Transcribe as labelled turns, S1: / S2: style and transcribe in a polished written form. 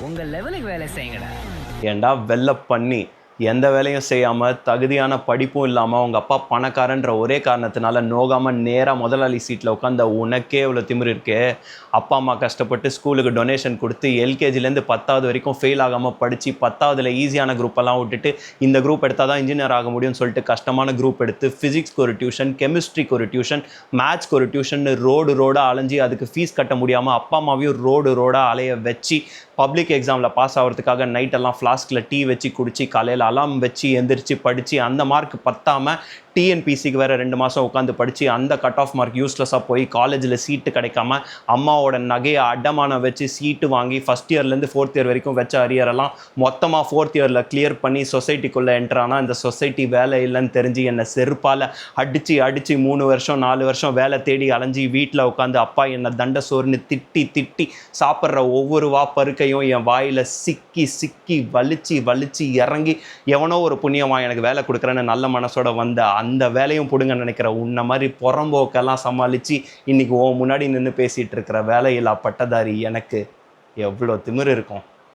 S1: உங்கள் லெவலுக்கு வேலை செய்யுங்கடா.
S2: ஏண்டா வெள்ளை பண்ணி எந்த வேலையும் செய்யாமல் தகுதியான படிப்பும் இல்லாமல் உங்கள் அப்பா பணக்காரன்ற ஒரே காரணத்தினால நோகாமல் நேராக முதலாளி சீட்டில் உட்காந்த உனக்கே இவ்வளோ திமிரு இருக்கே. அப்பா அம்மா கஷ்டப்பட்டு ஸ்கூலுக்கு டொனேஷன் கொடுத்து எல்கேஜிலேருந்து 10வது வரைக்கும் ஃபெயில் ஆகாமல் படித்து 10வதுல ஈஸியான குரூப்பெல்லாம் விட்டுட்டு இந்த குரூப் எடுத்தால் தான் இன்ஜினியர் ஆக முடியும்னு சொல்லிட்டு கஷ்டமான குரூப் எடுத்து ஃபிசிக்ஸ்க்கு ஒரு டியூஷன், கெமிஸ்ட்ரிக்கு ஒரு டியூஷன், மேத்ஸ்க்கு ஒரு டியூஷன், ரோடாக அலைஞ்சி அதுக்கு ஃபீஸ் கட்ட முடியாமல் அப்பா அம்மாவையும் ரோடாக அலைய வச்சு பப்ளிக் எக்ஸாமில் பாஸ் ஆகிறதுக்காக நைட்டெல்லாம் ஃப்ளாஸ்கில் டீ வச்சு குடிச்சு காலையில் அலாம் வச்சு எந்திரிச்சு படித்து அந்த மார்க் பத்தாமல் டிஎன்பிசிக்கு வேறு 2 மாதம் உட்காந்து படித்து அந்த கட் ஆஃப் மார்க் யூஸ்லெஸ்ஸாக போய் காலேஜில் சீட்டு கிடைக்காம அம்மாவோட நகையை அடமான வச்சு சீட்டு வாங்கி ஃபஸ்ட் இயர்லேருந்து 4th இயர் வரைக்கும் வச்ச அரியரெல்லாம் மொத்தமாக 4th இயரில் கிளியர் பண்ணி சொசைட்டிக்குள்ளே என்ட்ரானா இந்த சொசைட்டி வேலை இல்லைன்னு தெரிஞ்சு என்னை செருப்பால் அடித்து 3 வருஷம் 4 வருஷம் வேலை தேடி அலைஞ்சி வீட்டில் உட்காந்து அப்பா என்னை தண்டை சோறுன்னு திட்டி சாப்பிட்ற ஒவ்வொரு பருக்கையும் என் வாயில் சிக்கி வலிச்சு இறங்கி எவனோ ஒரு புண்ணியமா எனக்கு வேலை கொடுக்குறேன்னு நல்ல மனசோட வந்த அந்த வேலையும் பிடுங்க நினைக்கிற உன்ன மாதிரி புறம்போக்கெல்லாம் சமாளித்து இன்றைக்கி முன்னாடி நின்று பேசிகிட்டு இருக்கிற வேலையில்லா பட்டதாரி எனக்கு எவ்வளோ திமிரு இருக்கும்.